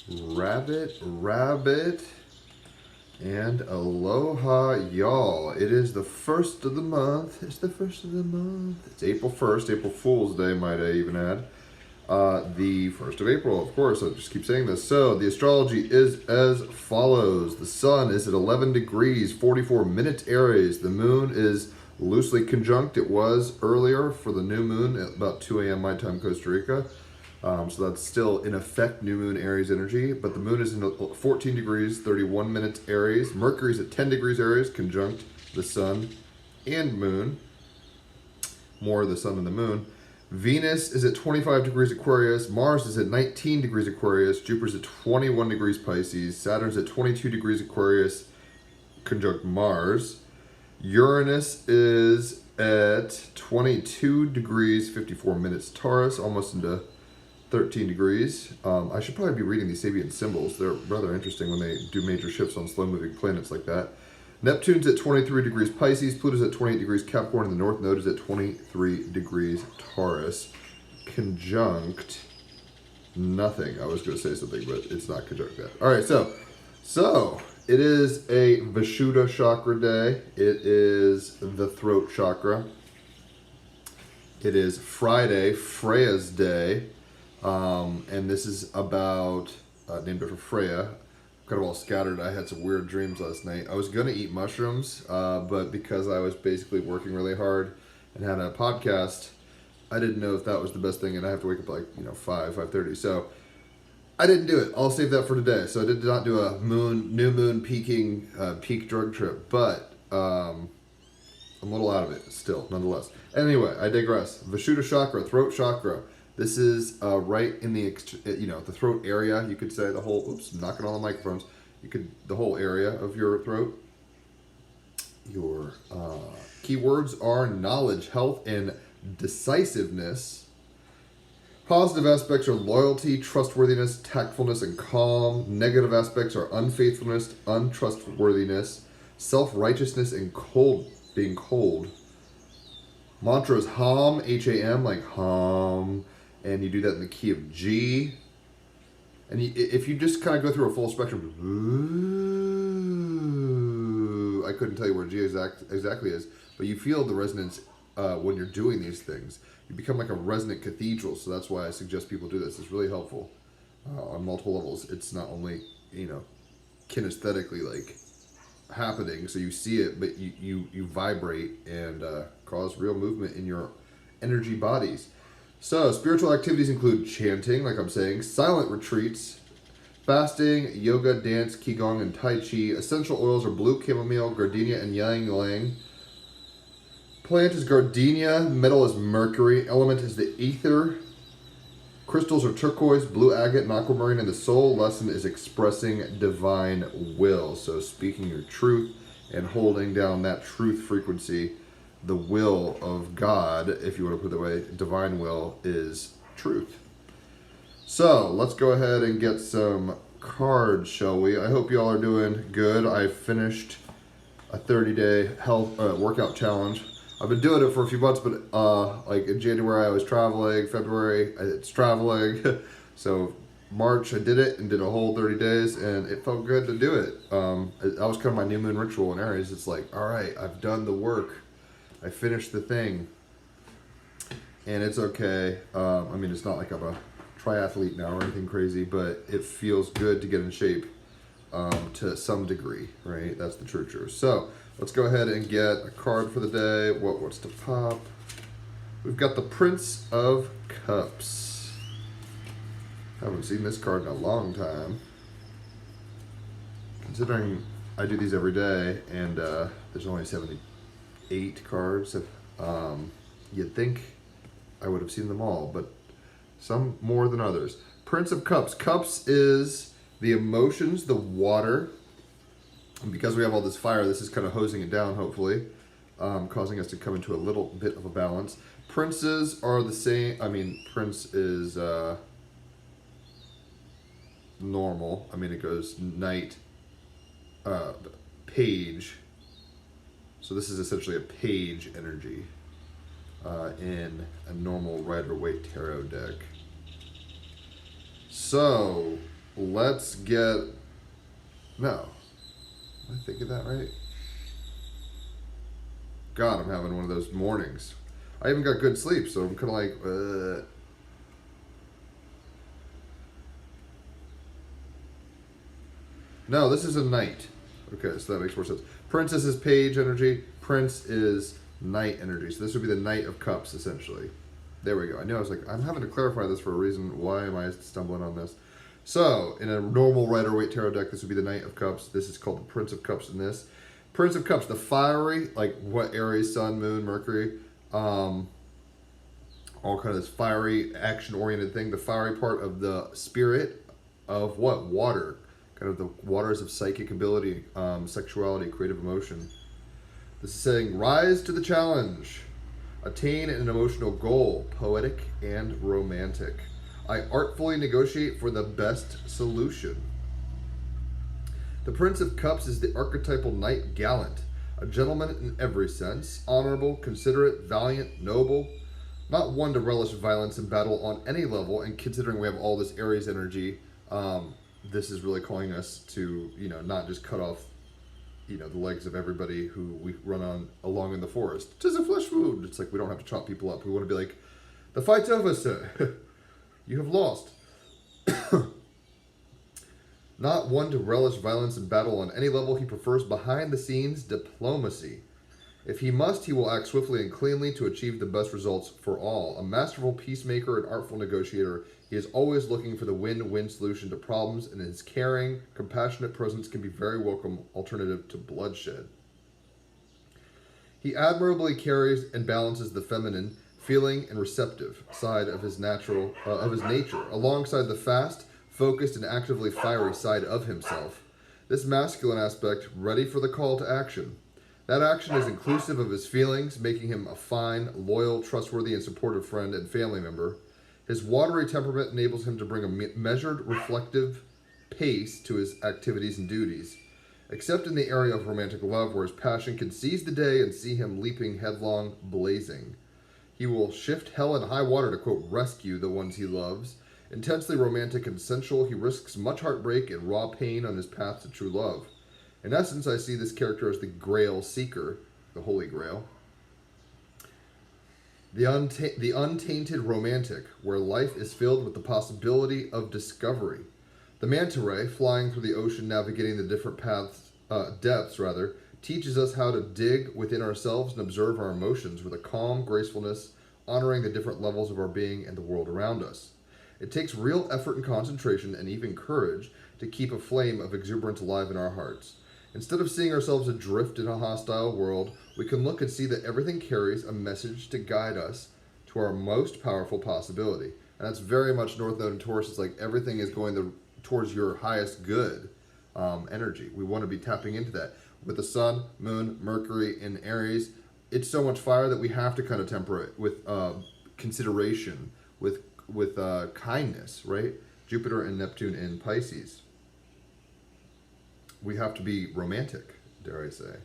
Rabbit, and aloha, y'all. It is the first of the month. It's the first of the month. It's April 1st, April Fool's Day, might I even add. The 1st of April, of course. I just keep saying this. So, the astrology is as follows. The sun is at 11 degrees, 44 minutes Aries. The moon is loosely conjunct. It was earlier for the new moon at about 2 a.m. my time, Costa Rica. So that's still in effect new moon Aries energy, but the moon is in 14 degrees, 31 minutes Aries. Mercury's at 10 degrees Aries, conjunct the sun and moon. More the sun and the moon. Venus is at 25 degrees Aquarius. Mars is at 19 degrees Aquarius. Jupiter's at 21 degrees Pisces. Saturn's at 22 degrees Aquarius, conjunct Mars. Uranus is at 22 degrees, 54 minutes Taurus, almost into 13 degrees. I should probably be reading these Sabian symbols. They're rather interesting when they do major shifts on slow-moving planets like that. Neptune's at 23 degrees Pisces. Pluto's at 28 degrees Capricorn. And the North Node is at 23 degrees Taurus. Conjunct nothing. I was going to say something, but it's not conjunct that. All right, so it is a Vishuddha chakra day. It is the throat chakra. It is Friday, Freya's day. And this is about, named after Freya, kind of all scattered. I had some weird dreams last night. I was going to eat mushrooms, but because I was basically working really hard and had a podcast, I didn't know if that was the best thing, and I have to wake up like, 5:30. So I didn't do it. I'll save that for today. So I did not do a new moon peak drug trip, but I'm a little out of it still, nonetheless. Anyway, I digress. Vishuddha chakra, throat chakra. This is right in the the throat area. You could say the whole. Oops, knocking on the microphones. The whole area of your throat. Your keywords are knowledge, health, and decisiveness. Positive aspects are loyalty, trustworthiness, tactfulness, and calm. Negative aspects are unfaithfulness, untrustworthiness, self-righteousness, and being cold. Mantra is Ham, H-A-M, like Ham. And you do that in the key of G. And if you just kind of go through a full spectrum, ooh, I couldn't tell you where G exactly is, but you feel the resonance when you're doing these things. You become like a resonant cathedral, so that's why I suggest people do this. It's really helpful on multiple levels. It's not only, kinesthetically like happening, so you see it, but you vibrate and cause real movement in your energy bodies. So, spiritual activities include chanting, like I'm saying, silent retreats, fasting, yoga, dance, qigong, and tai chi. Essential oils are blue chamomile, gardenia, and ylang ylang. Plant is gardenia, metal is mercury, element is the ether. Crystals are turquoise, blue agate, and aquamarine, and the soul lesson is expressing divine will. So, speaking your truth and holding down that truth frequency. The will of God, if you want to put it that way, divine will is truth. So let's go ahead and get some cards, shall we? I hope y'all are doing good. I finished a 30-day health workout challenge. I've been doing it for a few months, but like in January I was traveling, February it's traveling. So March I did it and did a whole 30 days, and it felt good to do it. That was kind of my new moon ritual in Aries. It's like, all right, I've done the work. I finished the thing, and it's okay. It's not like I'm a triathlete now or anything crazy, but it feels good to get in shape to some degree, right? That's the true truth. So let's go ahead and get a card for the day. What's to pop? We've got the Prince of Cups. Haven't seen this card in a long time. Considering I do these every day, and there's only 78 cards. You'd think I would have seen them all, but some more than others. Prince of Cups. Cups is the emotions, the water. And because we have all this fire, this is kind of hosing it down, hopefully, causing us to come into a little bit of a balance. Princes are the same. Prince is normal. It goes knight, page. So this is essentially a page energy in a normal Rider-Waite tarot deck. So let's get... No. Am I thinking that right? God, I'm having one of those mornings. I even got good sleep, so I'm kind of like... No, this is a knight. Okay, so that makes more sense. Princess is page energy. Prince is knight energy. So this would be the Knight of Cups, essentially. There we go. I knew I was like, I'm having to clarify this for a reason. Why am I stumbling on this? So, in a normal Rider-Waite Tarot deck, this would be the Knight of Cups. This is called the Prince of Cups in this. Prince of Cups, the fiery, like what Aries, Sun, Moon, Mercury, all kind of this fiery, action-oriented thing. The fiery part of the spirit of what? Water. Kind of the waters of psychic ability, sexuality, creative emotion. This is saying, rise to the challenge. Attain an emotional goal, poetic and romantic. I artfully negotiate for the best solution. The Prince of Cups is the archetypal knight gallant, a gentleman in every sense, honorable, considerate, valiant, noble, not one to relish violence in battle on any level, and considering we have all this Aries energy, this is really calling us to, not just cut off, the legs of everybody who we run on along in the forest. 'Tis a flesh wound. It's like we don't have to chop people up. We want to be like, the fight's over, sir. You have lost. Not one to relish violence in battle on any level, he prefers behind-the-scenes diplomacy. If he must, he will act swiftly and cleanly to achieve the best results for all. A masterful peacemaker and artful negotiator, he is always looking for the win-win solution to problems, and his caring, compassionate presence can be a very welcome alternative to bloodshed. He admirably carries and balances the feminine, feeling, and receptive side of his nature, alongside the fast, focused, and actively fiery side of himself. This masculine aspect, ready for the call to action. That action is inclusive of his feelings, making him a fine, loyal, trustworthy, and supportive friend and family member. His watery temperament enables him to bring a measured, reflective pace to his activities and duties. Except in the area of romantic love, where his passion can seize the day and see him leaping headlong, blazing. He will shift hell and high water to, quote, rescue the ones he loves. Intensely romantic and sensual, he risks much heartbreak and raw pain on his path to true love. In essence, I see this character as the Grail Seeker, the Holy Grail. The untainted romantic, where life is filled with the possibility of discovery. The manta ray, flying through the ocean, navigating the different depths, teaches us how to dig within ourselves and observe our emotions with a calm gracefulness, honoring the different levels of our being and the world around us. It takes real effort and concentration, and even courage, to keep a flame of exuberance alive in our hearts. Instead of seeing ourselves adrift in a hostile world, we can look and see that everything carries a message to guide us to our most powerful possibility. And that's very much North Node and Taurus. It's like everything is going towards your highest good energy. We want to be tapping into that. With the Sun, Moon, Mercury in Aries, it's so much fire that we have to kind of temper it with consideration, with kindness, right? Jupiter and Neptune in Pisces. We have to be romantic, dare I say.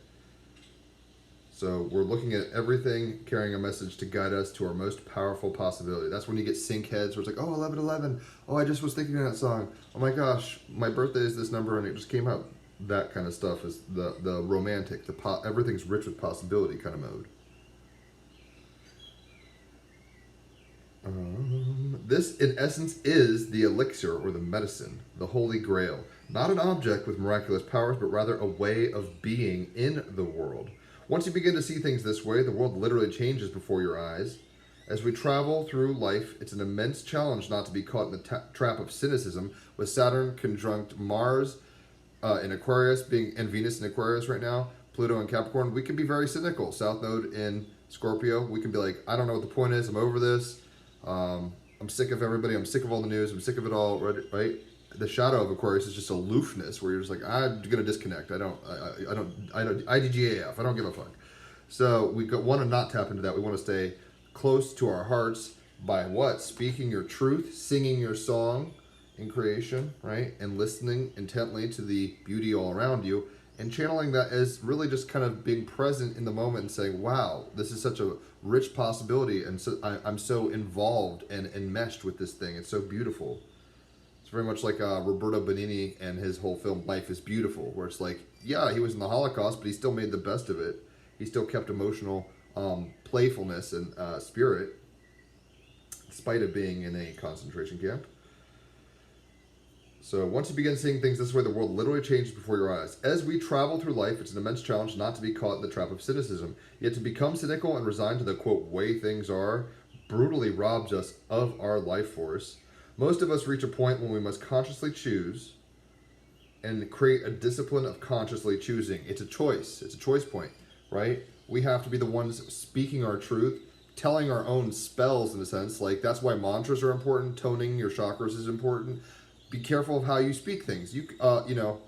So we're looking at everything carrying a message to guide us to our most powerful possibility. That's when you get sync heads where it's like, oh, 1111. Oh, I just was thinking of that song. Oh my gosh, my birthday is this number and it just came out. That kind of stuff is the romantic, everything's rich with possibility kind of mode. This, in essence, is the elixir or the medicine, the Holy Grail. Not an object with miraculous powers, but rather a way of being in the world. Once you begin to see things this way, the world literally changes before your eyes. As we travel through life, it's an immense challenge not to be caught in the trap of cynicism, with Saturn conjunct Mars in Aquarius, and Venus in Aquarius right now, Pluto in Capricorn. We can be very cynical. South Node in Scorpio, we can be like, I don't know what the point is, I'm over this. I'm sick of everybody. I'm sick of all the news. I'm sick of it all. Right? The shadow of Aquarius is just aloofness, where you're just like, I'm gonna disconnect. I don't. IDGAF. I don't give a fuck. So we want to not tap into that. We want to stay close to our hearts by what? Speaking your truth, singing your song in creation, right, and listening intently to the beauty all around you, and channeling that as really just kind of being present in the moment and saying, wow, this is such a rich possibility, and so I'm so involved and enmeshed with this thing. It's so beautiful. It's very much like Roberto Benigni and his whole film Life is Beautiful, where it's like, yeah, he was in the Holocaust, but he still made the best of it. He still kept emotional playfulness and spirit, despite it being in a concentration camp. So once you begin seeing things this way, the world literally changes before your eyes. As we travel through life, it's an immense challenge not to be caught in the trap of cynicism. Yet to become cynical and resigned to the, quote, way things are, brutally robs us of our life force. Most of us reach a point when we must consciously choose and create a discipline of consciously choosing. It's a choice. It's a choice point, right? We have to be the ones speaking our truth, telling our own spells in a sense. Like, that's why mantras are important. Toning your chakras is important. Be careful of how you speak things. You know,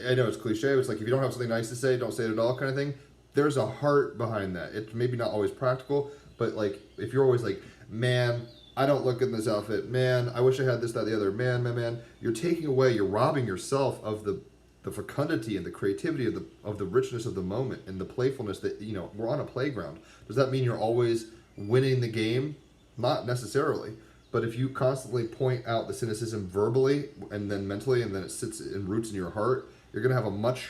I know it's cliche. It's like, if you don't have something nice to say, don't say it at all, kind of thing. There's a heart behind that. It's maybe not always practical, but like, if you're always like, man, I don't look good in this outfit. Man, I wish I had this, that, the other. Man. You're taking away, you're robbing yourself of the fecundity and the creativity of the richness of the moment and the playfulness that, you know, we're on a playground. Does that mean you're always winning the game? Not necessarily. But if you constantly point out the cynicism verbally and then mentally, and then it sits and roots in your heart, you're going to have a much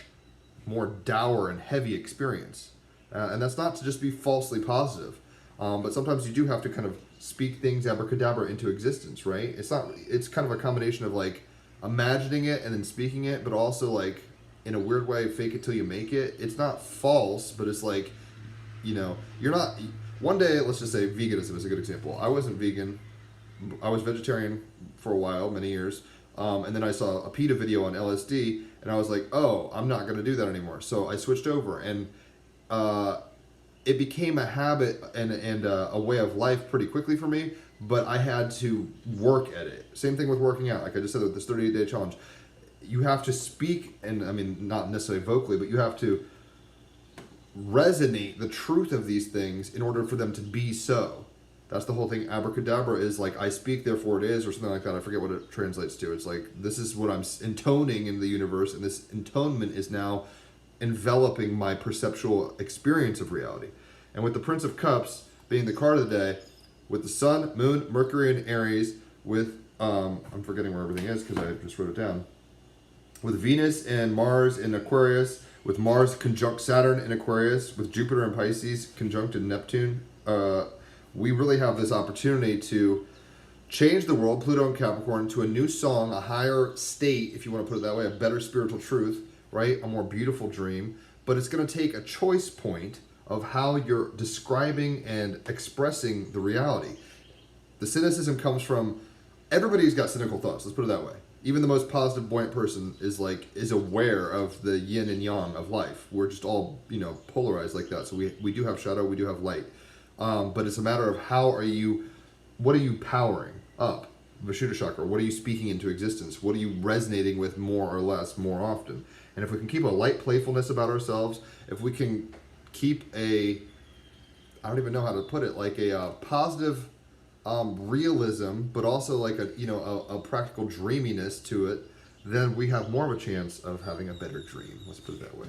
more dour and heavy experience. And that's not to just be falsely positive. But sometimes you do have to kind of speak things abracadabra into existence, right? It's kind of a combination of like imagining it and then speaking it, but also like in a weird way, fake it till you make it. It's not false, but it's like, you know, you're not, one day, let's just say veganism is a good example. I wasn't vegan. I was vegetarian for a while, many years. And then I saw a PETA video on LSD and I was like, oh, I'm not going to do that anymore. So I switched over and, it became a habit and a way of life pretty quickly for me, but I had to work at it. Same thing with working out. Like I just said with this 38-day challenge, you have to speak, and I mean, not necessarily vocally, but you have to resonate the truth of these things in order for them to be so. That's the whole thing. Abracadabra is like, I speak, therefore it is, or something like that. I forget what it translates to. It's like, this is what I'm intoning in the universe, and this intonement is now enveloping my perceptual experience of reality. And with the Prince of Cups being the card of the day, with the Sun, Moon, Mercury, and Aries, with, I'm forgetting where everything is because I just wrote it down, with Venus and Mars in Aquarius, with Mars conjunct Saturn in Aquarius, with Jupiter and Pisces conjunct in Neptune, we really have this opportunity to change the world, Pluto and Capricorn, to a new song, a higher state, if you want to put it that way, a better spiritual truth, right? A more beautiful dream. But it's going to take a choice point of how you're describing and expressing the reality. The cynicism comes from, everybody's got cynical thoughts, let's put it that way. Even the most positive, buoyant person is aware of the yin and yang of life. We're just all, you know, polarized like that. So we do have shadow, we do have light. But it's a matter of what are you powering up? Vishuddha chakra, what are you speaking into existence? What are you resonating with more or less, more often? And if we can keep a light playfulness about ourselves, if we can keep I don't even know how to put it, like a positive realism, but also like a practical dreaminess to it, then we have more of a chance of having a better dream. Let's put it that way.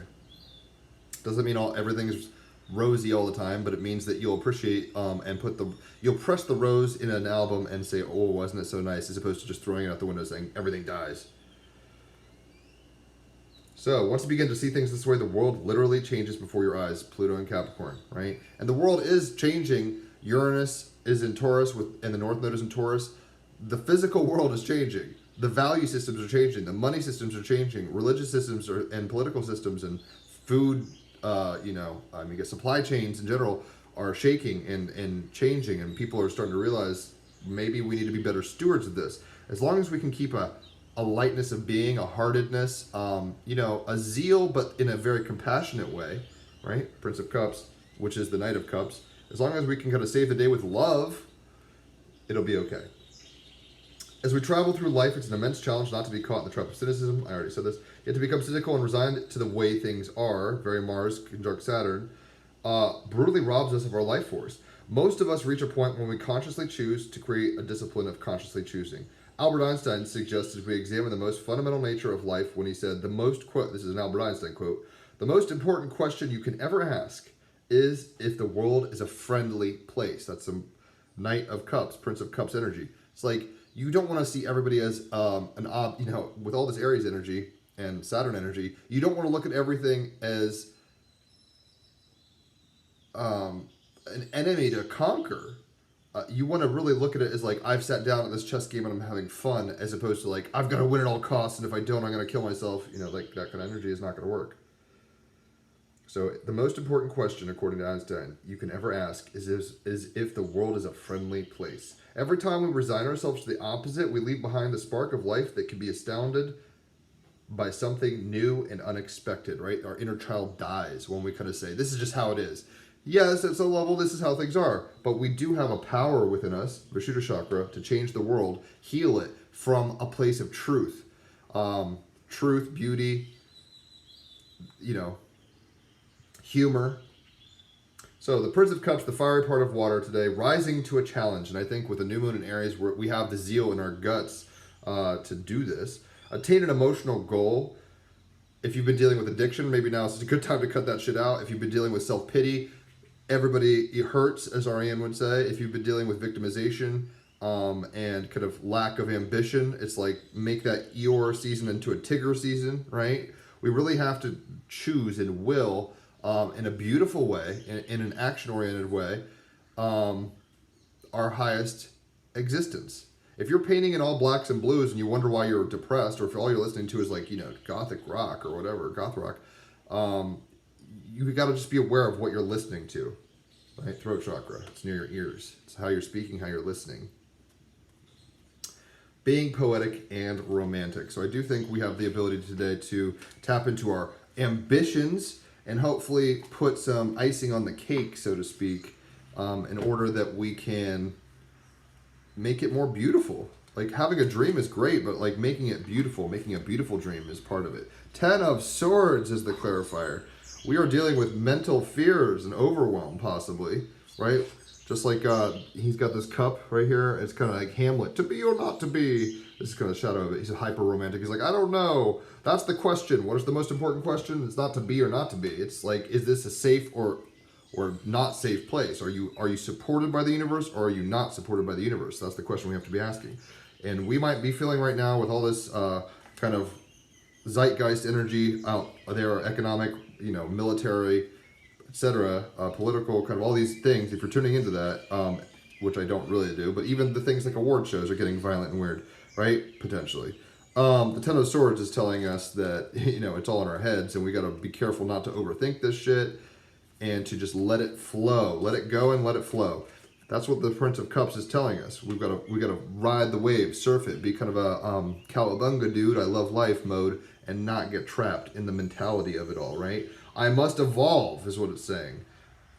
Doesn't mean everything is rosy all the time, but it means that you'll appreciate and you'll press the rose in an album and say, oh, wasn't it so nice, as opposed to just throwing it out the window saying everything dies. So once you begin to see things this way, the world literally changes before your eyes. Pluto and Capricorn, right? And the world is changing. Uranus is in Taurus, and the North Node is in Taurus. The physical world is changing. The value systems are changing. The money systems are changing. Religious systems and political systems and food, supply chains in general are shaking and changing. And people are starting to realize maybe we need to be better stewards of this. As long as we can keep a lightness of being, a heartedness, a zeal, but in a very compassionate way, right? Prince of Cups, which is the Knight of Cups. As long as we can kind of save the day with love, it'll be okay. As we travel through life, it's an immense challenge not to be caught in the trap of cynicism. I already said this. Yet to become cynical and resigned to the way things are, very Mars conjunct Saturn, brutally robs us of our life force. Most of us reach a point when we consciously choose to create a discipline of consciously choosing. Albert Einstein suggested we examine the most fundamental nature of life when he said, this is an Albert Einstein quote, the most important question you can ever ask is if the world is a friendly place. That's some Knight of Cups, Prince of Cups energy. It's like, you don't want to see everybody as with all this Aries energy and Saturn energy, you don't want to look at everything as an enemy to conquer. You want to really look at it as like, I've sat down at this chess game and I'm having fun, as opposed to like, I've got to win at all costs, and if I don't, I'm going to kill myself. Like that kind of energy is not going to work. So the most important question, according to Einstein, you can ever ask is if the world is a friendly place. Every time we resign ourselves to the opposite, we leave behind the spark of life that can be astounded by something new and unexpected, right? Our inner child dies when we kind of say, this is just how it is. Yes, at some level, this is how things are. But we do have a power within us, Vishuddha Chakra, to change the world, heal it from a place of truth. Truth, beauty, humor. So the Prince of Cups, the fiery part of water today, rising to a challenge. And I think with the new moon in Aries, we have the zeal in our guts to do this. Attain an emotional goal. If you've been dealing with addiction, maybe now is a good time to cut that shit out. If you've been dealing with self-pity, everybody hurts, as Ariane would say. If you've been dealing with victimization and kind of lack of ambition, it's like make that Eeyore season into a Tigger season, right? We really have to choose and will in a beautiful way, in an action-oriented way, our highest existence. If you're painting in all blacks and blues and you wonder why you're depressed, or if all you're listening to is like, gothic rock or whatever, goth rock, you got to just be aware of what you're listening to, right? Throat chakra, it's near your ears. It's how you're speaking, how you're listening. Being poetic and romantic. So I do think we have the ability today to tap into our ambitions and hopefully put some icing on the cake, so to speak, in order that we can make it more beautiful. Like having a dream is great, but like making it beautiful, making a beautiful dream is part of it. 10 of Swords is the clarifier. We are dealing with mental fears and overwhelm, possibly, right? Just like he's got this cup right here. It's kind of like Hamlet, to be or not to be. This is kind of a shadow of it. He's a hyper romantic. He's like, I don't know. That's the question. What is the most important question? It's not to be or not to be. It's like, is this a safe or not safe place? Are you supported by the universe, or are you not supported by the universe? That's the question we have to be asking. And we might be feeling right now with all this kind of zeitgeist energy out there, economic, military, etc., political, kind of all these things. If you're tuning into that, which I don't really do, but even the things like award shows are getting violent and weird, right? Potentially. The Ten of Swords is telling us that, it's all in our heads, and we got to be careful not to overthink this shit and to just let it flow. Let it go and let it flow. That's what the Prince of Cups is telling us. We got to ride the wave, surf it, be kind of a cowabunga dude, I love life mode, and not get trapped in the mentality of it all, right? I must evolve is what it's saying.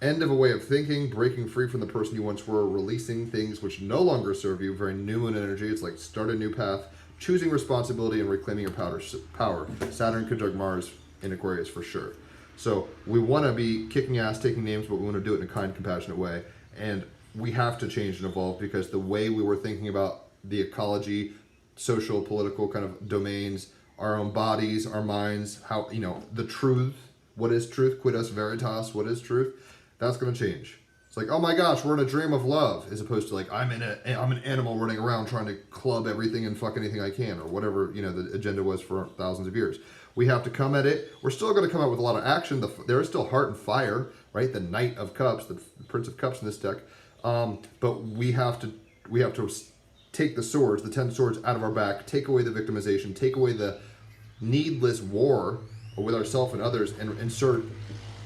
End of a way of thinking, breaking free from the person you once were, releasing things which no longer serve you. Very new in energy. It's like start a new path, choosing responsibility and reclaiming your power. Saturn conjunct Mars in Aquarius for sure. So we want to be kicking ass, taking names, but we want to do it in a kind, compassionate way. And we have to change and evolve, because the way we were thinking about the ecology, social, political kind of domains, our own bodies, our minds, how, the truth, what is truth, quid est veritas, what is truth, that's going to change. It's like, oh my gosh, we're in a dream of love, as opposed to like, I'm an animal running around trying to club everything and fuck anything I can, or whatever, the agenda was for thousands of years. We have to come at it. We're still going to come out with a lot of action. There is still heart and fire, right? The Knight of Cups, the Prince of Cups in this deck. But we have to take the swords, the 10 swords out of our back, take away the victimization, take away the needless war with ourselves and others, and insert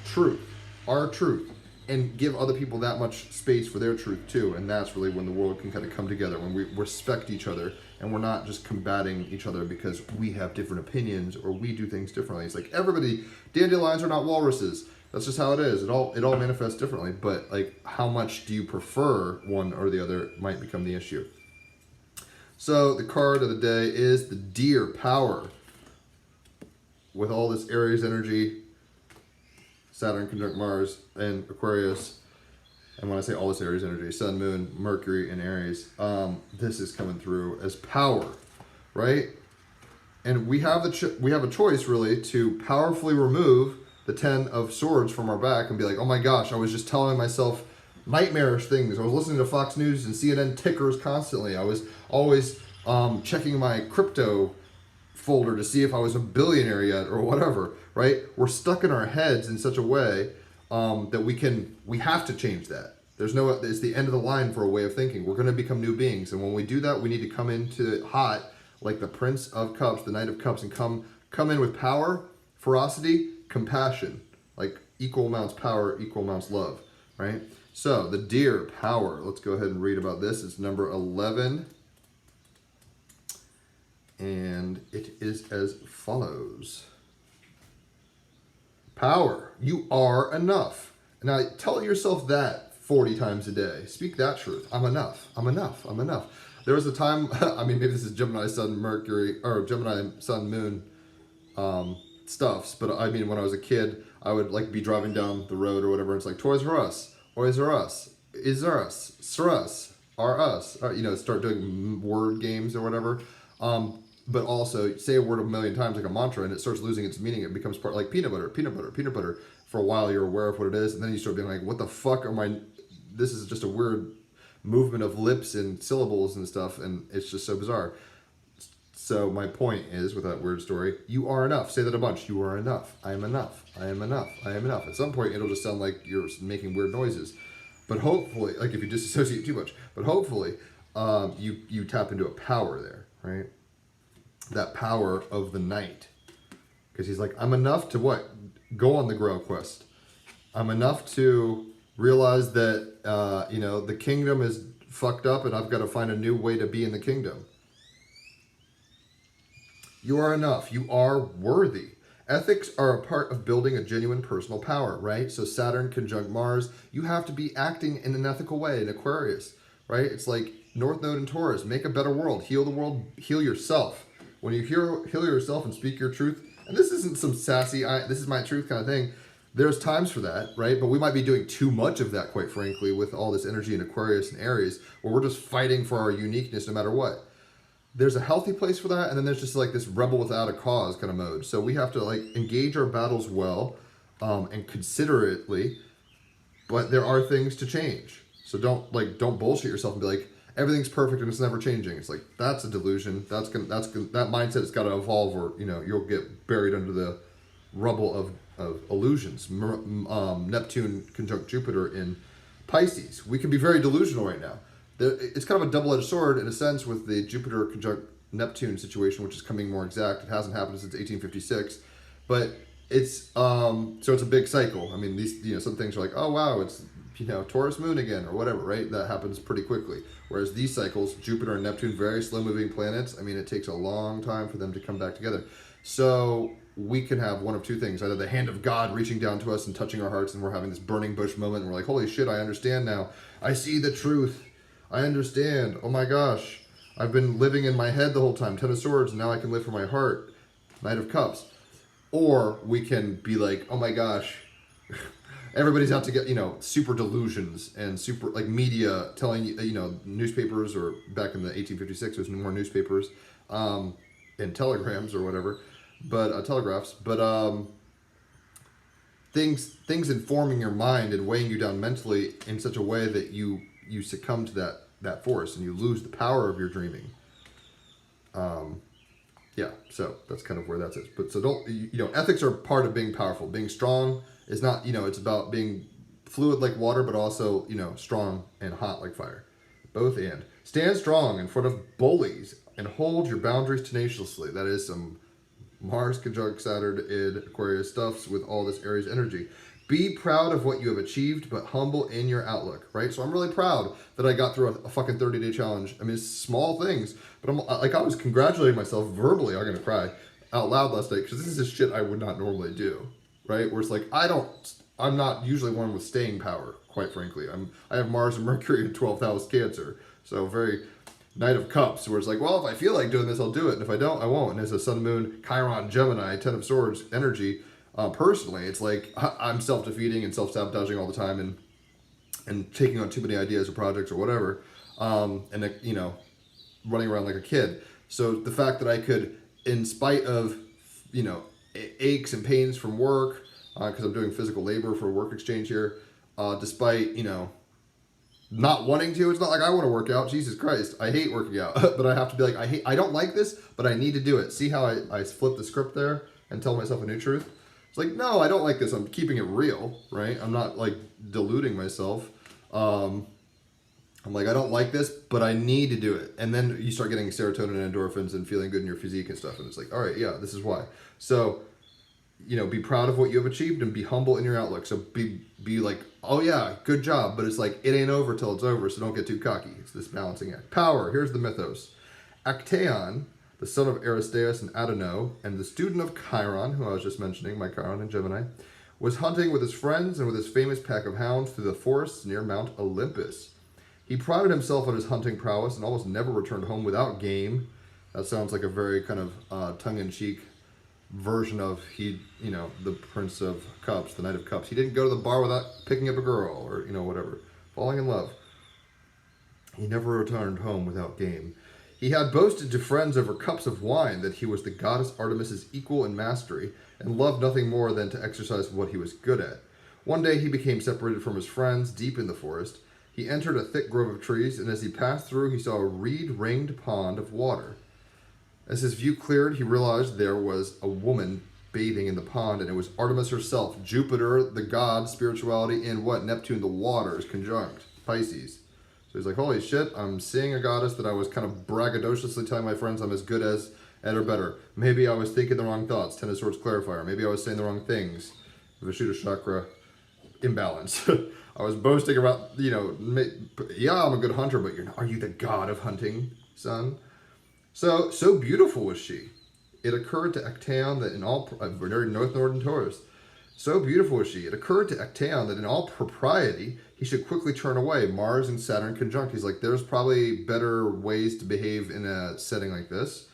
truth, our truth, and give other people that much space for their truth too. And that's really when the world can kind of come together, when we respect each other and we're not just combating each other because we have different opinions or we do things differently. It's like everybody, dandelions are not walruses. That's just how it is. It all manifests differently, but like how much do you prefer one or the other might become the issue. So the card of the day is the Deer Power. With all this Aries energy, Saturn conjunct Mars and Aquarius, and when I say all this Aries energy, Sun, Moon, Mercury, and Aries, this is coming through as power, right? And we have a choice really to powerfully remove the 10 of Swords from our back and be like, oh my gosh, I was just telling myself nightmarish things. I was listening to Fox News and CNN tickers constantly. I was always checking my crypto folder to see if I was a billionaire yet or whatever, right? We're stuck in our heads in such a way that we have to change that. It's the end of the line for a way of thinking. We're going to become new beings. And when we do that, we need to come into it hot, like the Prince of Cups, the Knight of Cups, and come in with power, ferocity, compassion, like equal amounts power, equal amounts love, right? So the Deer, power. Let's go ahead and read about this. It's number 11. And it is as follows. Power. You are enough. Now tell yourself that 40 times a day. Speak that truth. I'm enough. I'm enough. I'm enough. There was a time, I mean, maybe this is Gemini, Sun, Mercury, or Gemini, Sun, Moon stuffs, but I mean, when I was a kid, I would like be driving down the road or whatever, and it's like, Toys R Us, Toys R Us, is there us, Sir us, are us, you know, start doing word games or whatever. But also say a word a million times like a mantra and it starts losing its meaning. It becomes part like peanut butter, peanut butter, peanut butter. For a while you're aware of what it is, and then you start being like, what the fuck am I, this is just a weird movement of lips and syllables and stuff, and it's just so bizarre. So my point is, with that weird story, you are enough. Say that a bunch. You are enough. I am enough. I am enough. I am enough. At some point it'll just sound like you're making weird noises. But hopefully, like if you disassociate too much, but hopefully you tap into a power there, right? That power of the Knight. Because he's like, I'm enough to what? Go on the Grail quest. I'm enough to realize that, you know, the kingdom is fucked up and I've got to find a new way to be in the kingdom. You are enough. You are worthy. Ethics are a part of building a genuine personal power, right? So Saturn conjunct Mars, you have to be acting in an ethical way in Aquarius, right? It's like North Node in Taurus, make a better world, heal the world, heal yourself. When you heal yourself and speak your truth, and this isn't some sassy, this is my truth kind of thing, there's times for that, right? But we might be doing too much of that, quite frankly, with all this energy in Aquarius and Aries, where we're just fighting for our uniqueness no matter what. There's a healthy place for that, and then there's just like this rebel without a cause kind of mode. So we have to like engage our battles well and considerately, but there are things to change. So don't bullshit yourself and be like, everything's perfect and it's never changing. It's like, that's a delusion. That mindset has got to evolve, or you know, you'll get buried under the rubble of illusions. Neptune conjunct Jupiter in Pisces. We can be very delusional right now. It's kind of a double-edged sword in a sense with the Jupiter conjunct Neptune situation, which is coming more exact. It hasn't happened since 1856, but it's so it's a big cycle. I mean, these, you know, some things are like, oh wow, it's, you know, Taurus moon again or whatever, right? That happens pretty quickly. Whereas these cycles, Jupiter and Neptune, very slow-moving planets. I mean, it takes a long time for them to come back together. So we can have one of two things: either the hand of God reaching down to us and touching our hearts, and we're having this burning bush moment, and we're like, holy shit, I understand now. I see the truth. I understand. Oh my gosh. I've been living in my head the whole time. Ten of Swords, and now I can live from my heart. Knight of Cups. Or we can be like, oh my gosh, everybody's out to get, you know, super delusions and super, like, media telling you, you know, newspapers, or back in the 1856, there's no more newspapers, and telegrams or whatever, but, telegraphs, but, things informing your mind and weighing you down mentally in such a way that you succumb to that force and you lose the power of your dreaming. Yeah, so that's kind of where that's it. But so don't, you know, ethics are part of being powerful. Being strong is not, you know, it's about being fluid like water, but also, you know, strong and hot like fire. Both and. Stand strong in front of bullies and hold your boundaries tenaciously. That is some Mars conjunct Saturn in Aquarius stuffs with all this Aries energy. Be proud of what you have achieved, but humble in your outlook, right? So I'm really proud that I got through a fucking 30-day challenge. I mean, it's small things, but I'm like, I was congratulating myself verbally. I'm gonna cry out loud last night because this is just shit I would not normally do, right? Where it's like, I'm not usually one with staying power, quite frankly. I have Mars and Mercury in 12th house Cancer, so very Knight of Cups, where it's like, well, if I feel like doing this, I'll do it, and if I don't, I won't. And as a Sun, Moon, Chiron, Gemini, Ten of Swords energy. Personally, it's like I'm self-defeating and self-sabotaging all the time, and taking on too many ideas or projects or whatever, and you know, running around like a kid. So the fact that I could, in spite of, you know, aches and pains from work, because I'm doing physical labor for work exchange here, despite, you know, not wanting to. It's not like I want to work out. Jesus Christ, I hate working out. But I have to be like, I don't like this, but I need to do it. See how I flip the script there and tell myself a new truth? It's like, no, I don't like this. I'm keeping it real, right? I'm not like deluding myself. I'm like, I don't like this, but I need to do it. And then you start getting serotonin and endorphins and feeling good in your physique and stuff. And it's like, all right, yeah, this is why. So, you know, be proud of what you have achieved and be humble in your outlook. So be like, oh yeah, good job. But it's like, it ain't over till it's over. So don't get too cocky. It's this balancing act. Power. Here's the mythos. Actaeon, the son of Aristeus and Adono, and the student of Chiron, who I was just mentioning, my Chiron and Gemini, was hunting with his friends and with his famous pack of hounds through the forests near Mount Olympus. He prided himself on his hunting prowess and almost never returned home without game. That sounds like a very kind of tongue-in-cheek version of the Prince of Cups, the Knight of Cups. He didn't go to the bar without picking up a girl or, whatever, falling in love. He never returned home without game. He had boasted to friends over cups of wine that he was the goddess Artemis's equal in mastery and loved nothing more than to exercise what he was good at. One day he became separated from his friends deep in the forest. He entered a thick grove of trees, and as he passed through, he saw a reed-ringed pond of water. As his view cleared, he realized there was a woman bathing in the pond, and it was Artemis herself, Jupiter, the god, spirituality, and Neptune, the waters, conjunct, Pisces. So he's like, holy shit, I'm seeing a goddess that I was kind of braggadociously telling my friends I'm as good as, and or better. Maybe I was thinking the wrong thoughts, Ten of Swords clarifier. Maybe I was saying the wrong things. Vishuddha chakra imbalance. I was boasting about, yeah, I'm a good hunter, but are you the god of hunting, son? So beautiful was she. It occurred to Actaeon that in all, very northern Taurus, so beautiful was she. It occurred to Actaeon that in all propriety, he should quickly turn away. Mars and Saturn conjunct. He's like, there's probably better ways to behave in a setting like this.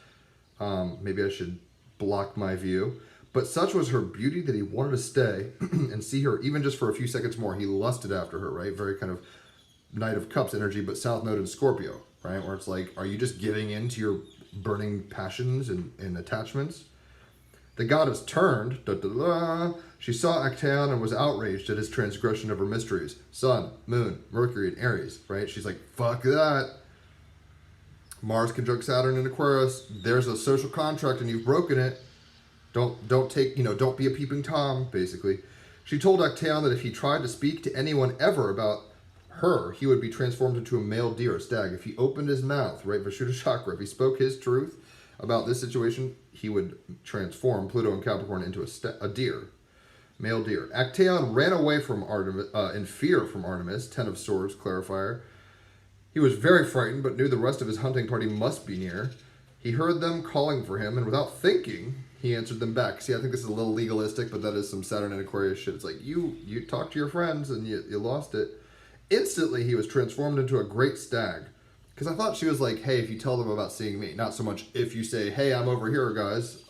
Maybe I should block my view. But such was her beauty that he wanted to stay and see her even just for a few seconds more. He lusted after her, right? Very kind of Knight of Cups energy, but South Node in Scorpio, right? Where it's like, are you just giving in to your burning passions and attachments? The goddess turned, she saw Actaeon and was outraged at his transgression of her mysteries. Sun, Moon, Mercury, and Aries, right? She's like, fuck that. Mars conjunct Saturn in Aquarius. There's a social contract and you've broken it. Don't be a peeping Tom, basically. She told Actaeon that if he tried to speak to anyone ever about her, he would be transformed into a male deer, a stag. If he opened his mouth, right, Vishuddha chakra, if he spoke his truth about this situation, he would transform Pluto and Capricorn into a deer, male deer. Actaeon ran away from Artemis, in fear from Artemis, Ten of Swords clarifier. He was very frightened, but knew the rest of his hunting party must be near. He heard them calling for him, and without thinking, he answered them back. See, I think this is a little legalistic, but that is some Saturn and Aquarius shit. It's like, you talked to your friends, and you lost it. Instantly, he was transformed into a great stag. Because I thought she was like, hey, if you tell them about seeing me. Not so much if you say, hey, I'm over here, guys.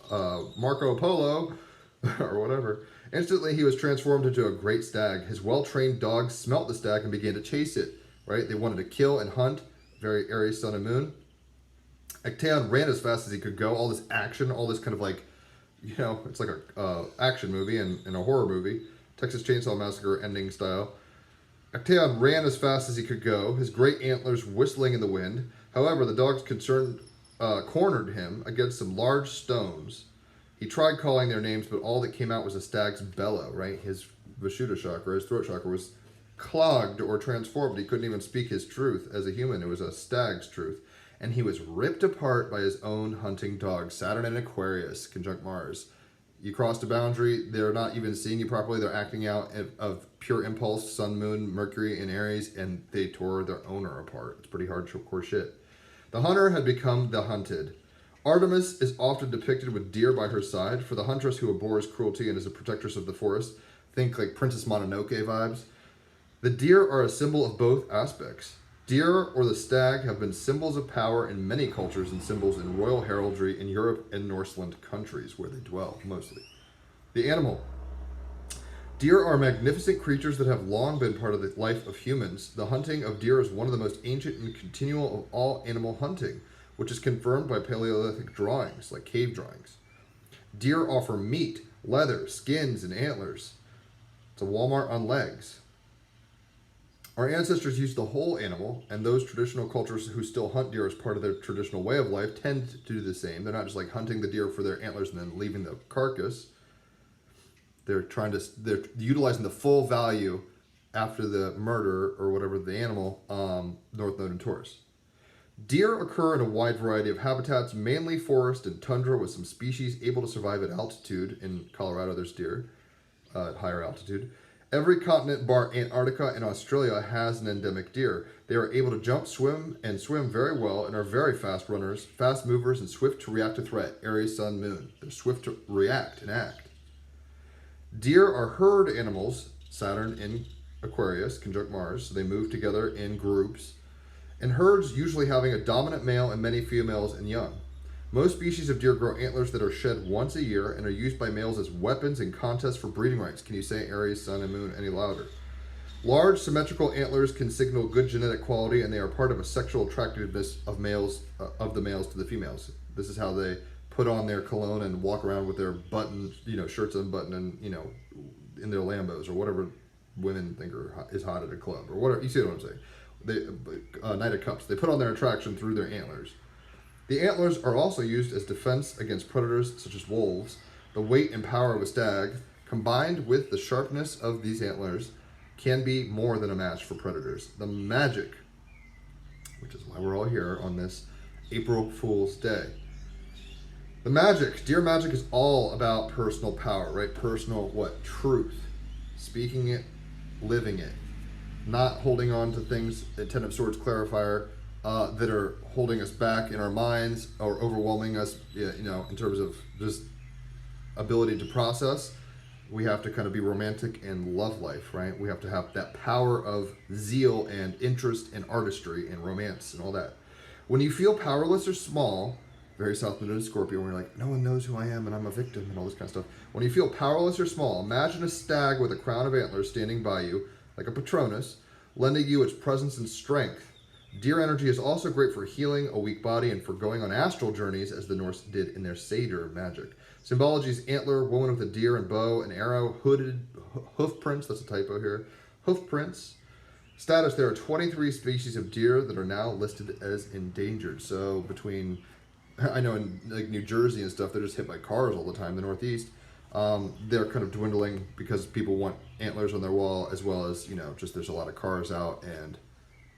Marco Polo, or whatever. Instantly, he was transformed into a great stag. His well-trained dogs smelt the stag and began to chase it. Right? They wanted to kill and hunt. Very Aries, Sun, and Moon. Actaeon ran as fast as he could go. All this action, all this kind of like, it's like a action movie and a horror movie. Texas Chainsaw Massacre ending style. Actaeon ran as fast as he could go, his great antlers whistling in the wind. However, the dogs cornered him against some large stones. He tried calling their names, but all that came out was a stag's bellow, right? His Vishuddha chakra, his throat chakra, was clogged or transformed. He couldn't even speak his truth as a human. It was a stag's truth. And he was ripped apart by his own hunting dog, Saturn and Aquarius, conjunct Mars. You crossed a boundary, they're not even seeing you properly, they're acting out of pure impulse, Sun, Moon, Mercury, and Aries, and they tore their owner apart. It's pretty hardcore shit. The hunter had become the hunted. Artemis is often depicted with deer by her side. For the huntress who abhors cruelty and is a protectress of the forest, think like Princess Mononoke vibes. The deer are a symbol of both aspects. Deer or the stag have been symbols of power in many cultures and symbols in royal heraldry in Europe and Norseland countries where they dwell, mostly. The animal. Deer are magnificent creatures that have long been part of the life of humans. The hunting of deer is one of the most ancient and continual of all animal hunting, which is confirmed by Paleolithic drawings, like cave drawings. Deer offer meat, leather, skins, and antlers. It's a Walmart on legs. Our ancestors used the whole animal, and those traditional cultures who still hunt deer as part of their traditional way of life tend to do the same. They're not just like hunting the deer for their antlers and then leaving the carcass. They're utilizing the full value after the murder or whatever the animal, North Node and Taurus. Deer occur in a wide variety of habitats, mainly forest and tundra, with some species able to survive at altitude. In Colorado, there's deer at higher altitude. Every continent, bar Antarctica and Australia, has an endemic deer. They are able to jump, swim very well, and are very fast runners, fast movers, and swift to react to threat. Aries, Sun, Moon. They're swift to react and act. Deer are herd animals. Saturn in Aquarius, conjunct Mars, so they move together in groups. And herds usually having a dominant male and many females and young. Most species of deer grow antlers that are shed once a year and are used by males as weapons in contests for breeding rights. Can you say Aries, Sun, and Moon any louder? Large symmetrical antlers can signal good genetic quality, and they are part of a sexual attractiveness of the males to the females. This is how they put on their cologne and walk around with their shirts unbuttoned and, in their Lambos or whatever women think is hot at a club or whatever. You see what I'm saying? Knight of Cups. They put on their attraction through their antlers. The antlers are also used as defense against predators such as wolves. The weight and power of a stag, combined with the sharpness of these antlers, can be more than a match for predators. The magic, which is why we're all here on this April Fool's Day. The magic, deer magic, is all about personal power, right? Personal what? Truth. Speaking it, living it. Not holding on to things, a Ten of Swords clarifier, that are holding us back in our minds or overwhelming us, in terms of just ability to process. We have to kind of be romantic and love life, right? We have to have that power of zeal and interest and artistry and romance and all that. When you feel powerless or small, very South Node in Scorpio, when you're like, no one knows who I am and I'm a victim and all this kind of stuff. When you feel powerless or small, imagine a stag with a crown of antlers standing by you, like a Patronus, lending you its presence and strength. Deer energy is also great for healing a weak body and for going on astral journeys, as the Norse did in their Seder magic. Symbology is antler, woman with a deer and bow, an arrow, hooded, hoof prints, that's a typo here, hoof prints. Status, there are 23 species of deer that are now listed as endangered. So I know in like New Jersey and stuff, they're just hit by cars all the time, the Northeast. They're kind of dwindling because people want antlers on their wall, as well as, just there's a lot of cars out and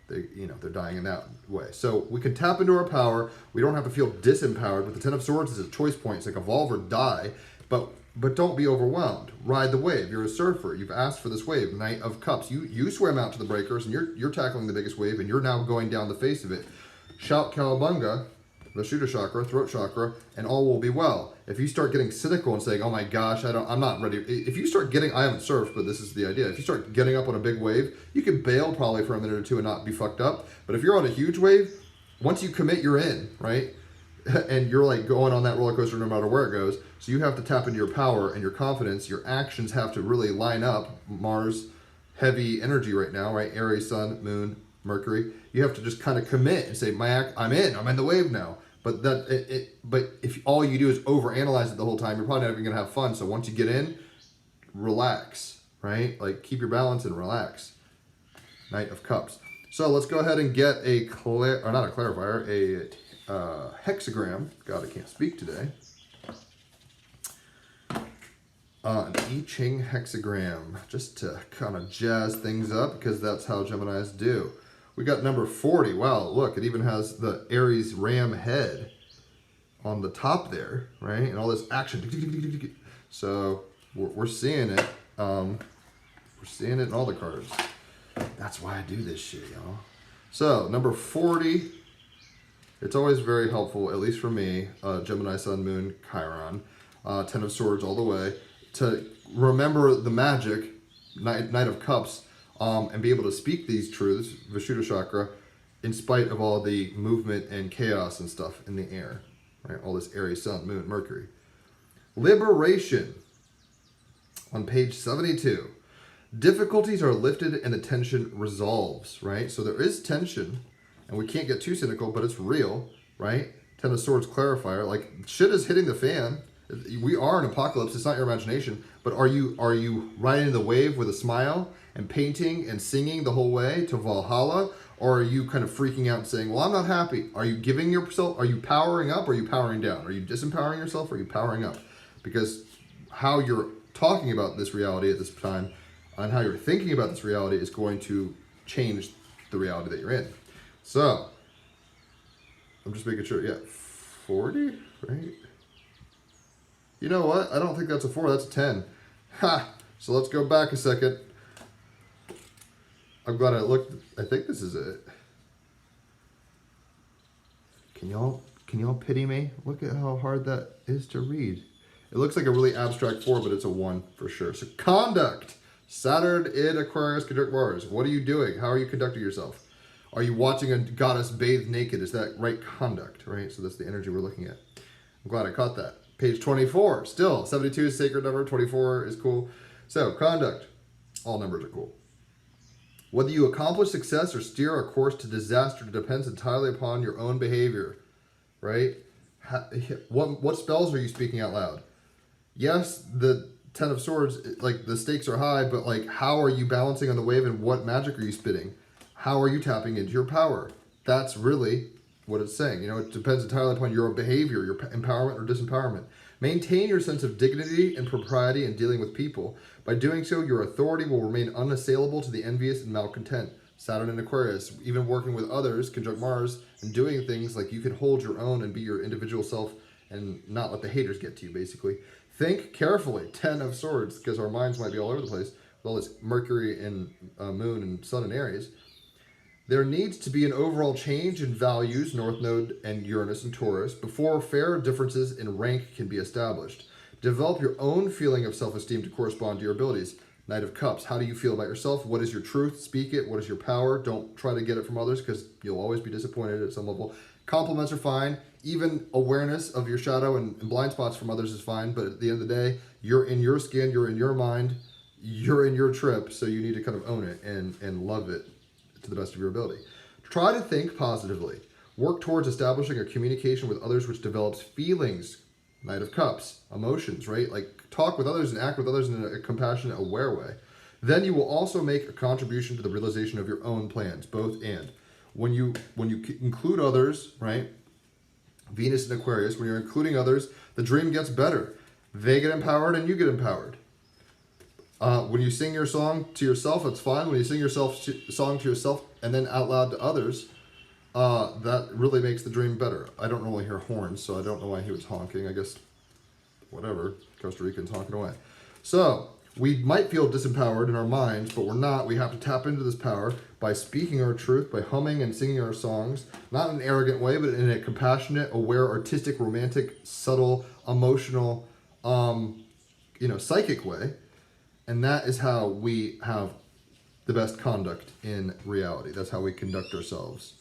they're dying in that way. So we can tap into our power. We don't have to feel disempowered. But the Ten of Swords is a choice point. It's like evolve or die, but don't be overwhelmed. Ride the wave. You're a surfer. You've asked for this wave. Knight of Cups. You swim out to the breakers and you're tackling the biggest wave and you're now going down the face of it. Shout Cowabunga, Vishuddha chakra, throat chakra, and all will be well. If you start getting cynical and saying, oh my gosh, I'm not ready. If you start getting, I haven't surfed, but this is the idea. If you start getting up on a big wave, you can bail probably for a minute or two and not be fucked up. But if you're on a huge wave, once you commit, you're in, right? And you're like going on that roller coaster no matter where it goes. So you have to tap into your power and your confidence. Your actions have to really line up. Mars, heavy energy right now, right? Aries, Sun, Moon, Mercury. You have to just kind of commit and say, I'm in the wave now. But if all you do is overanalyze it the whole time, you're probably not even going to have fun. So once you get in, relax, right? Like keep your balance and relax. Knight of Cups. So let's go ahead and get a hexagram. God, I can't speak today. An I Ching hexagram, just to kind of jazz things up, because that's how Geminis do. We got number 40. Wow, look, it even has the Aries ram head on the top there, right? And all this action. So we're seeing it. We're seeing it in all the cards. That's why I do this shit, y'all. So number 40. It's always very helpful, at least for me, Gemini, Sun, Moon, Chiron, Ten of Swords all the way, to remember the magic, Knight of Cups, and be able to speak these truths, Vishuddha chakra, in spite of all the movement and chaos and stuff in the air, right? All this Aries, Sun, Moon, Mercury. Liberation, on page 72. Difficulties are lifted and the tension resolves, right? So there is tension, and we can't get too cynical, but it's real, right? Ten of Swords clarifier, like shit is hitting the fan. We are an apocalypse. It's not your imagination. But are you riding the wave with a smile and painting and singing the whole way to Valhalla? Or are you kind of freaking out and saying, well, I'm not happy? Are you giving yourself, are you powering up or are you powering down? Are you disempowering yourself or are you powering up? Because how you're talking about this reality at this time and how you're thinking about this reality is going to change the reality that you're in. So, I'm just making sure, yeah, 40, right? You know what? I don't think that's a 4, that's a 10. Ha! So let's go back a second. I'm glad I looked. I think this is it. Can y'all pity me? Look at how hard that is to read. It looks like a really abstract 4, but it's a 1 for sure. So conduct. Saturn in Aquarius conjunct Mars. What are you doing? How are you conducting yourself? Are you watching a goddess bathe naked? Is that right conduct, right? So that's the energy we're looking at. I'm glad I caught that. Page 24. Still, 72 is a sacred number. 24 is cool. So conduct. All numbers are cool. Whether you accomplish success or steer a course to disaster depends entirely upon your own behavior, right? What spells are you speaking out loud? Yes, the 10 of Swords, like the stakes are high, but like how are you balancing on the wave and what magic are you spitting? How are you tapping into your power? That's really what it's saying. You know, it depends entirely upon your own behavior, your empowerment or disempowerment. Maintain your sense of dignity and propriety in dealing with people. By doing so, your authority will remain unassailable to the envious and malcontent. Saturn in Aquarius, even working with others, conjunct Mars, and doing things like you can hold your own and be your individual self and not let the haters get to you, basically. Think carefully, 10 of Swords, because our minds might be all over the place with all this Mercury and Moon and Sun and Aries. There needs to be an overall change in values, North Node and Uranus and Taurus, before fair differences in rank can be established. Develop your own feeling of self-esteem to correspond to your abilities. Knight of Cups, how do you feel about yourself? What is your truth? Speak it. What is your power? Don't try to get it from others because you'll always be disappointed at some level. Compliments are fine. Even awareness of your shadow and blind spots from others is fine, but at the end of the day, you're in your skin, you're in your mind, you're in your trip, so you need to kind of own it and love it to the best of your ability. Try to think positively. Work towards establishing a communication with others which develops feelings. Knight of Cups, emotions, right? Like talk with others and act with others in a compassionate, aware way. Then you will also make a contribution to the realization of your own plans, both and. When you include others, right? Venus in Aquarius, when you're including others, the dream gets better. They get empowered and you get empowered. When you sing your song to yourself, it's fine. When you sing your song to yourself and then out loud to others, that really makes the dream better. I don't really hear horns, so I don't know why he was honking. I guess, whatever, Costa Ricans honking away. So, we might feel disempowered in our minds, but we're not. We have to tap into this power by speaking our truth, by humming and singing our songs, not in an arrogant way, but in a compassionate, aware, artistic, romantic, subtle, emotional, psychic way. And that is how we have the best conduct in reality. That's how we conduct ourselves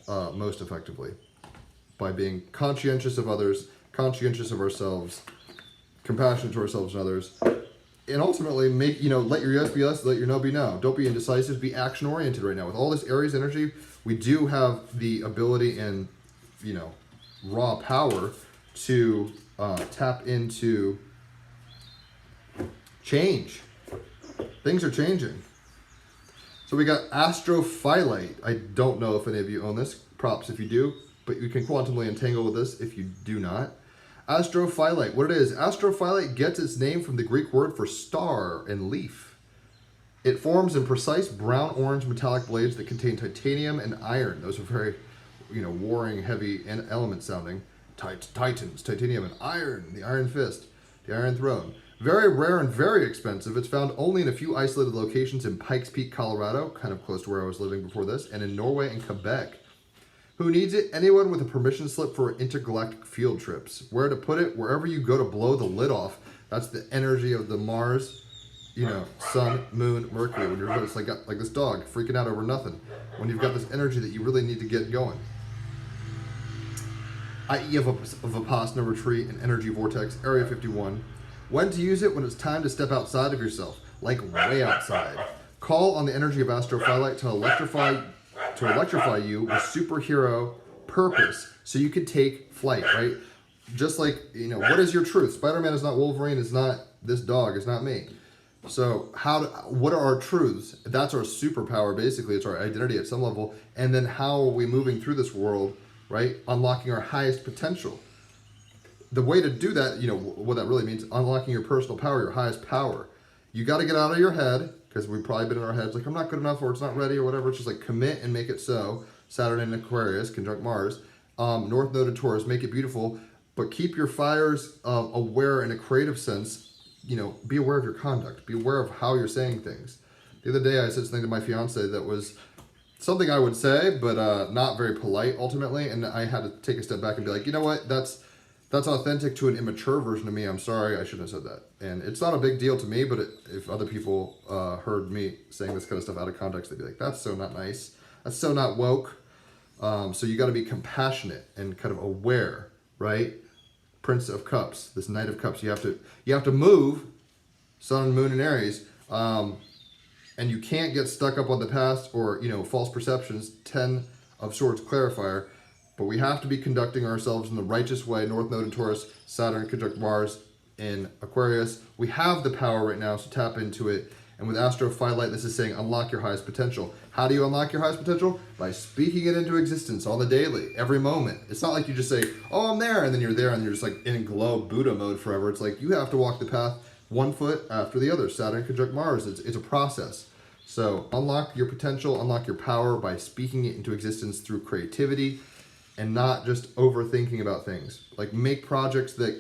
most effectively. By being conscientious of others, conscientious of ourselves, compassionate to ourselves and others, and ultimately let your yes be yes, let your no be no. Don't be indecisive, be action-oriented right now. With all this Aries energy, we do have the ability and, raw power to tap into change. Things are changing. So we got Astrophyllite. I don't know if any of you own this. Props if you do, but you can quantumly entangle with this if you do not. Astrophyllite, what it is, Astrophyllite gets its name from the Greek word for star and leaf. It forms in precise brown-orange metallic blades that contain titanium and iron. Those are very, warring, heavy element sounding. Titans, titanium and iron, the iron fist, the iron throne. Very rare and very expensive. It's found only in a few isolated locations in Pikes Peak, Colorado, kind of close to where I was living before this, and in Norway and Quebec. Who needs it? Anyone with a permission slip for intergalactic field trips. Where to put it? Wherever you go to blow the lid off. That's the energy of the Mars, Sun, Moon, Mercury. When you're just like this dog freaking out over nothing. When you've got this energy that you really need to get going. IE of Vipassana retreat and energy vortex, Area 51. When to use it? When it's time to step outside of yourself, like way outside. Call on the energy of Astrophyllite to electrify you with superhero purpose so you can take flight, right? just like, what is your truth? Spider-Man is not Wolverine, is not this dog, is not me. So what are our truths? That's our superpower, basically. It's our identity at some level. And then how are we moving through this world, right? Unlocking our highest potential. The way to do that, what that really means, unlocking your personal power, your highest power. You got to get out of your head, because we've probably been in our heads like, I'm not good enough, or it's not ready, or whatever. It's just like commit and make it so. Saturn in Aquarius, conjunct Mars. North Node in Taurus, make it beautiful. But keep your fires aware in a creative sense. Be aware of your conduct. Be aware of how you're saying things. The other day I said something to my fiance that was something I would say, but not very polite ultimately. And I had to take a step back and be like, you know what? That's authentic to an immature version of me. I'm sorry, I shouldn't have said that. And it's not a big deal to me, but if other people heard me saying this kind of stuff out of context, they'd be like, that's so not nice. That's so not woke. So you got to be compassionate and kind of aware, right? Prince of Cups, this Knight of Cups. You have to move, Sun and Moon in Aries, and you can't get stuck up on the past or false perceptions. 10 of Swords clarifier, but we have to be conducting ourselves in the righteous way. North Node in Taurus, Saturn conjunct Mars in Aquarius. We have the power right now, so tap into it. And with Astrophyllite, this is saying unlock your highest potential. How do you unlock your highest potential? By speaking it into existence on the daily, every moment. It's not like you just say, oh, I'm there, and then you're there, and you're just like in glow Buddha mode forever. It's like you have to walk the path one foot after the other. Saturn conjunct Mars. It's a process. So unlock your potential, unlock your power by speaking it into existence through creativity and not just overthinking about things. Like make projects that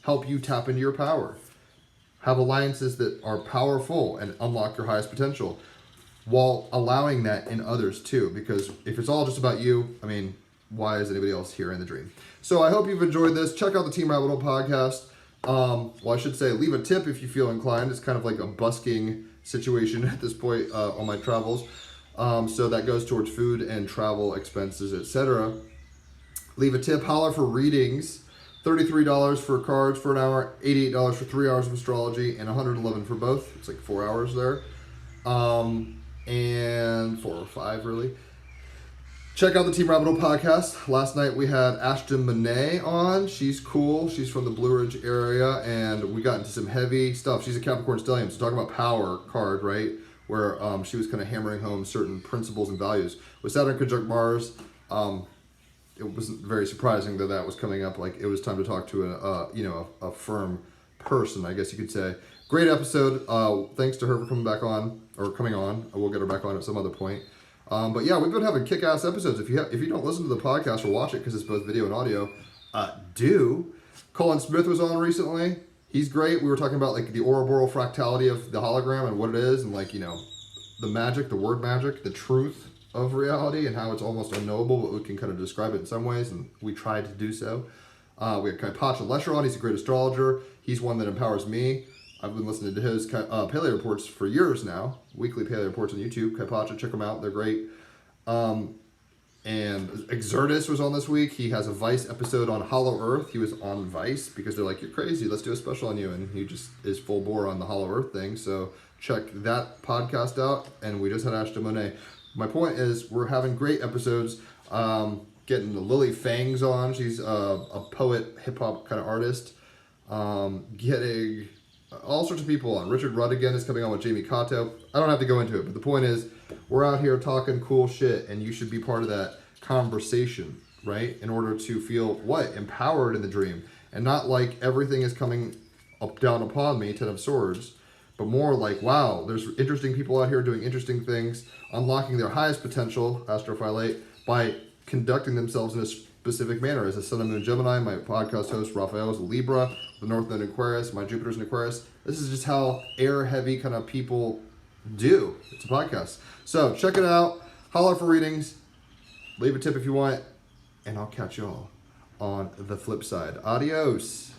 help you tap into your power. Have alliances that are powerful and unlock your highest potential while allowing that in others too. Because if it's all just about you, why is anybody else here in the dream? So I hope you've enjoyed this. Check out the Team Rabbit Hole podcast. I should say leave a tip if you feel inclined. It's kind of like a busking situation at this point on my travels. So that goes towards food and travel expenses, etc. Leave a tip. Holler for readings. $33 for cards for an hour, $88 for 3 hours of astrology, and $111 for both. It's like 4 hours there. And 4 or 5 really. Check out the Team Rabbit Hole podcast. Last night we had Ashton Monet on. She's cool. She's from the Blue Ridge area, and we got into some heavy stuff. She's a Capricorn stellium, so talking about power card, right? Where she was kind of hammering home certain principles and values. With Saturn conjunct Mars, it wasn't very surprising that was coming up. Like it was time to talk to a firm person, I guess you could say. Great episode. Thanks to her for coming on. We'll get her back on at some other point. But yeah, we've been having kick-ass episodes. If you don't listen to the podcast or watch it because it's both video and audio, do. Colin Smith was on recently. He's great. We were talking about like the Ouroboros fractality of the hologram and what it is, and like the magic, the word magic, the truth of reality, and how it's almost unknowable, but we can kind of describe it in some ways, and we try to do so. We have Kaipacha Lesher on. He's a great astrologer. He's one that empowers me. I've been listening to his paleo reports for years now. Weekly paleo reports on YouTube. Kaipacha, check them out. They're great. And Exertus was on this week. He has a Vice episode on Hollow Earth. He was on Vice because they're like, you're crazy. Let's do a special on you. And he just is full bore on the Hollow Earth thing. So check that podcast out. And we just had Ashton Monet. My point is we're having great episodes. Getting the Lily Fangs on. She's a poet, hip-hop kind of artist. Getting all sorts of people on. Richard Rudd again is coming on with Jamie Cotto. I don't have to go into it, but the point is we're out here talking cool shit, and you should be part of that conversation, right? In order to feel, empowered in the dream. And not like everything is coming up down upon me, 10 of Swords, but more like, wow, there's interesting people out here doing interesting things, unlocking their highest potential, Astrophyllite, by conducting themselves in a specific manner. As a Sun and Moon Gemini, my podcast host, Raphael, is a Libra, the North Node in Aquarius, my Jupiter's in Aquarius. This is just how air-heavy kind of people do. It's a podcast. So check it out. Holler for readings. Leave a tip if you want. And I'll catch y'all on the flip side. Adios.